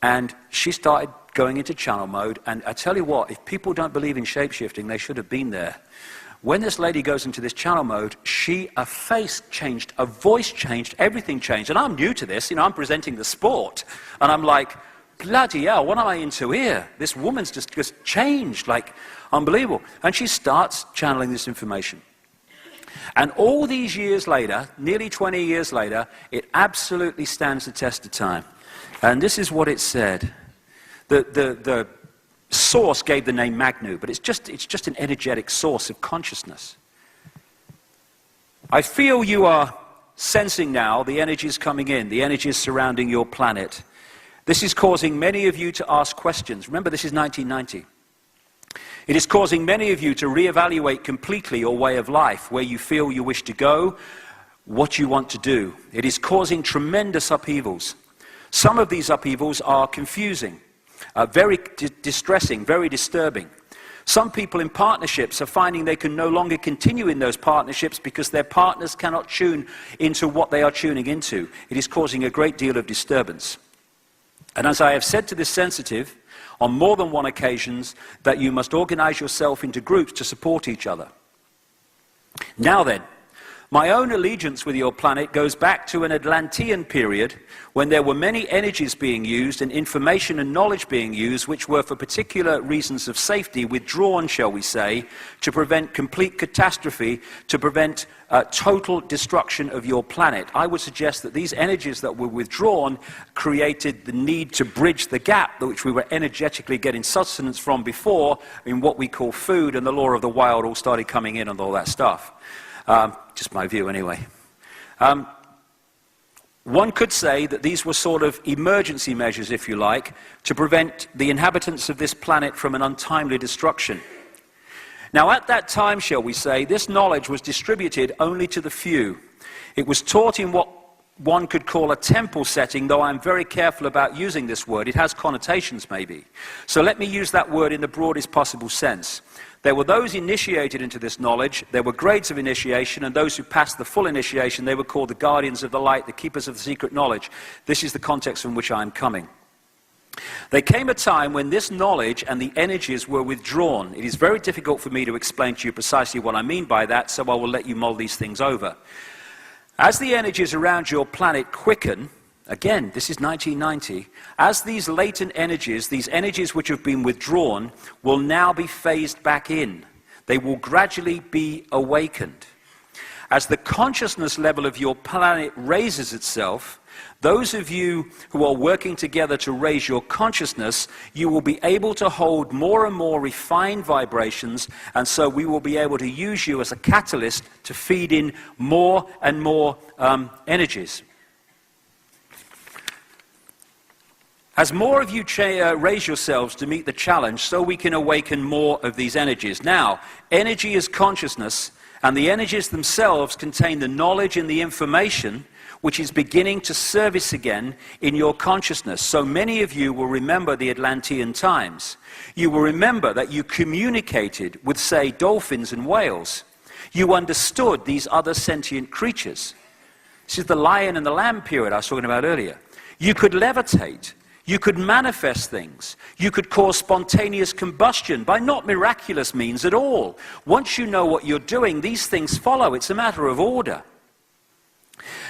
And she started going into channel mode, and I tell you what, if people don't believe in shape-shifting, they should have been there. When this lady goes into this channel mode, her face changed, her voice changed, everything changed. And I'm new to this, I'm presenting the sport. And I'm like, bloody hell, what am I into here? This woman's just changed, like, unbelievable. And she starts channeling this information. And all these years later, nearly 20 years later, it absolutely stands the test of time. And this is what it said. The source gave the name Magnu, but it's just an energetic source of consciousness. I feel you are sensing now the energies coming in, the energies surrounding your planet. This is causing many of you to ask questions. Remember, this is 1990. It is causing many of you to reevaluate completely your way of life, where you feel you wish to go, what you want to do. It is causing tremendous upheavals. Some of these upheavals are confusing, very distressing, very disturbing. Some people in partnerships are finding they can no longer continue in those partnerships because their partners cannot tune into what they are tuning into. It is causing a great deal of disturbance. And as I have said to this sensitive on more than one occasion, that you must organize yourself into groups to support each other. Now then, my own allegiance with your planet goes back to an Atlantean period when there were many energies being used and information and knowledge being used which were for particular reasons of safety withdrawn, shall we say, to prevent complete catastrophe, to prevent total destruction of your planet. I would suggest that these energies that were withdrawn created the need to bridge the gap which we were energetically getting sustenance from before in what we call food, and the law of the wild all started coming in and all that stuff. Just my view anyway. One could say that these were sort of emergency measures, if you like, to prevent the inhabitants of this planet from an untimely destruction. Now at that time, shall we say, this knowledge was distributed only to the few. It was taught in what one could call a temple setting, though I'm very careful about using this word. It has connotations maybe. So let me use that word in the broadest possible sense. There were those initiated into this knowledge, there were grades of initiation, and those who passed the full initiation, they were called the guardians of the light, the keepers of the secret knowledge. This is the context from which I am coming. There came a time when this knowledge and the energies were withdrawn. It is very difficult for me to explain to you precisely what I mean by that, so I will let you mull these things over. As the energies around your planet quicken, again, this is 1990, as these latent energies, these energies which have been withdrawn, will now be phased back in. They will gradually be awakened. As the consciousness level of your planet raises itself, those of you who are working together to raise your consciousness, you will be able to hold more and more refined vibrations, and so we will be able to use you as a catalyst to feed in more and more energies. As more of you raise yourselves to meet the challenge, so we can awaken more of these energies. Now, energy is consciousness, and the energies themselves contain the knowledge and the information which is beginning to surface again in your consciousness. So many of you will remember the Atlantean times. You will remember that you communicated with, say, dolphins and whales. You understood these other sentient creatures. This is the lion and the lamb period I was talking about earlier. You could levitate. You could manifest things. You could cause spontaneous combustion by not miraculous means at all. Once you know what you're doing, these things follow. It's a matter of order.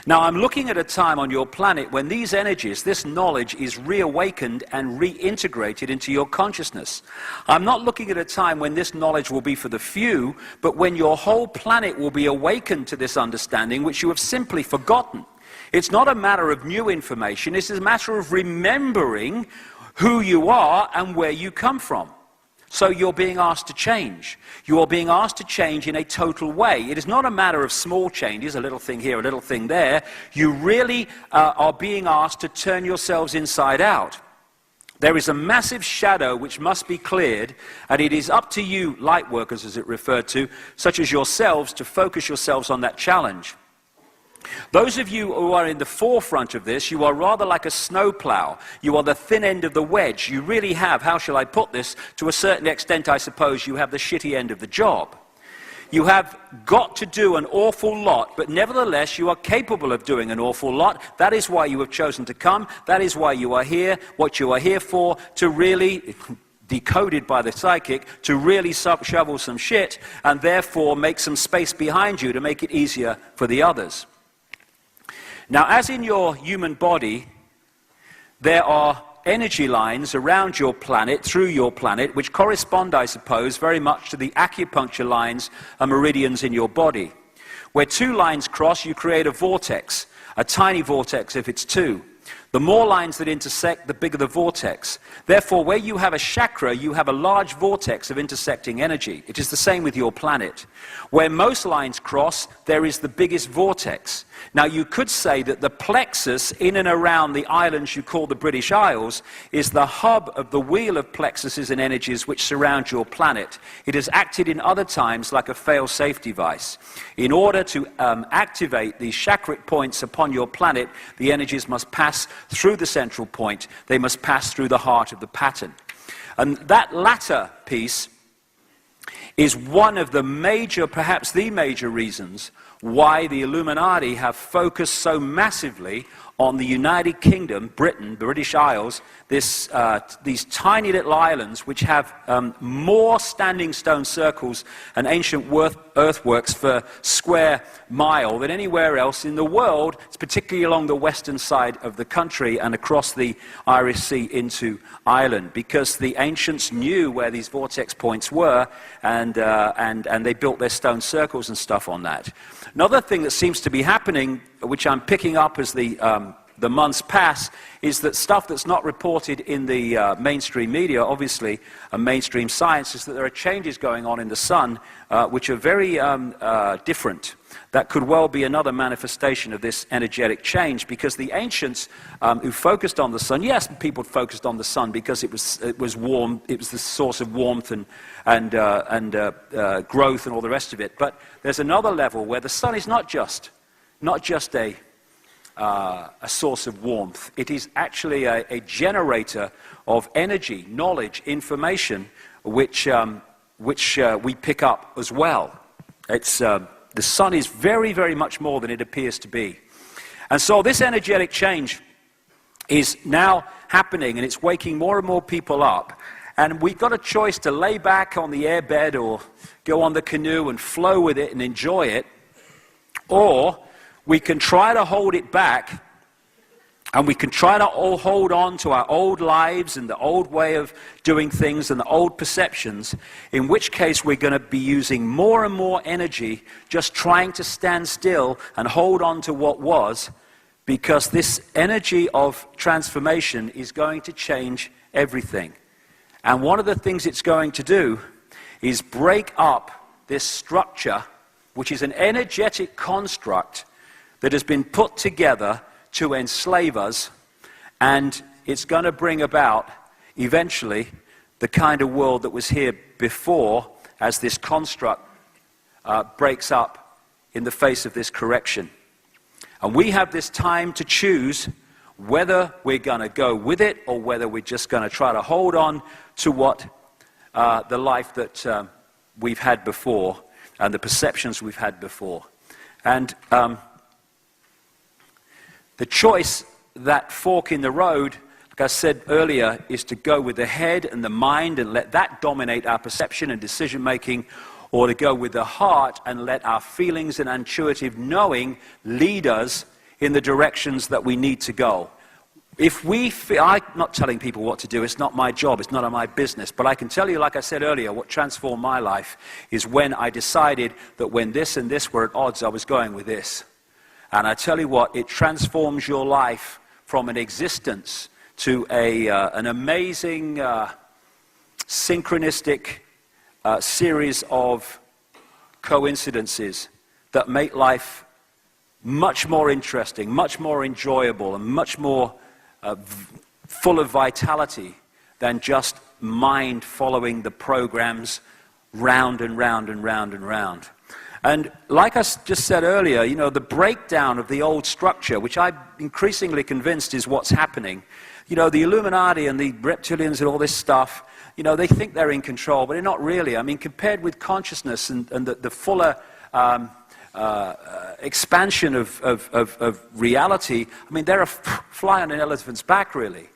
Now, I'm looking at a time on your planet when these energies, this knowledge, is reawakened and reintegrated into your consciousness. I'm not looking at a time when this knowledge will be for the few, but when your whole planet will be awakened to this understanding which you have simply forgotten. It's not a matter of new information, it's a matter of remembering who you are and where you come from. So you're being asked to change. You are being asked to change in a total way. It is not a matter of small changes, a little thing here, a little thing there. You really are being asked to turn yourselves inside out. There is a massive shadow which must be cleared, and it is up to you, light workers as it referred to, such as yourselves, to focus yourselves on that challenge. Those of you who are in the forefront of this, you are rather like a snowplow. You are the thin end of the wedge. You really have, how shall I put this, to a certain extent I suppose you have the shitty end of the job. You have got to do an awful lot, but nevertheless you are capable of doing an awful lot. That is why you have chosen to come. That is why you are here, what you are here for, to really, decoded by the psychic, to really shovel some shit and therefore make some space behind you to make it easier for the others. Now, as in your human body, there are energy lines around your planet, through your planet, which correspond, I suppose, very much to the acupuncture lines and meridians in your body. Where two lines cross, you create a vortex, a tiny vortex if it's two. The more lines that intersect, the bigger the vortex. Therefore, where you have a chakra, you have a large vortex of intersecting energy. It is the same with your planet. Where most lines cross, there is the biggest vortex. Now, you could say that the plexus in and around the islands you call the British Isles is the hub of the wheel of plexuses and energies which surround your planet. It has acted in other times like a fail-safe device. In order to activate these chakric points upon your planet, the energies must pass through the central point. They must pass through the heart of the pattern. And that latter piece is one of the major, perhaps the major reasons why the Illuminati have focused so massively on the United Kingdom, Britain, the British Isles, these tiny little islands which have more standing stone circles and ancient earthworks per square mile than anywhere else in the world, particularly along the western side of the country and across the Irish Sea into Ireland, because the ancients knew where these vortex points were, and they built their stone circles and stuff on that. Another thing that seems to be happening, which I'm picking up as the months pass, is that stuff that's not reported in the mainstream media, obviously, and mainstream science, is that there are changes going on in the sun which are very different. That could well be another manifestation of this energetic change, because the ancients who focused on the sun, yes, people focused on the sun because it was warm, it was the source of warmth and growth and all the rest of it. But there's another level where the sun is not just a source of warmth. It is actually a generator of energy, knowledge, information, which we pick up as well. The sun is very, very much more than it appears to be. And so this energetic change is now happening, and it's waking more and more people up. And we've got a choice to lay back on the airbed or go on the canoe and flow with it and enjoy it, or we can try to hold it back, and we can try to all hold on to our old lives and the old way of doing things and the old perceptions, in which case we're going to be using more and more energy just trying to stand still and hold on to what was, because this energy of transformation is going to change everything. And one of the things it's going to do is break up this structure, which is an energetic construct that has been put together to enslave us, and it's going to bring about, eventually, the kind of world that was here before, as this construct breaks up in the face of this correction. And we have this time to choose whether we're going to go with it, or whether we're just going to try to hold on to what the life that we've had before, and the perceptions we've had before. And the choice, that fork in the road, like I said earlier, is to go with the head and the mind and let that dominate our perception and decision making, or to go with the heart and let our feelings and intuitive knowing lead us in the directions that we need to go. If we feel, I'm not telling people what to do, it's not my job, it's none of my business, but I can tell you, like I said earlier, what transformed my life is when I decided that when this and this were at odds, I was going with this. And I tell you what, it transforms your life from an existence to an amazing synchronistic series of coincidences that make life much more interesting, much more enjoyable, and much more full of vitality than just mind following the programs round and round and round and round. And like I just said earlier, you know, the breakdown of the old structure, which I'm increasingly convinced is what's happening. You know, the Illuminati and the reptilians and all this stuff, you know, they think they're in control, but they're not really. I mean, compared with consciousness and the fuller expansion of reality, I mean, they're a fly on an elephant's back, really.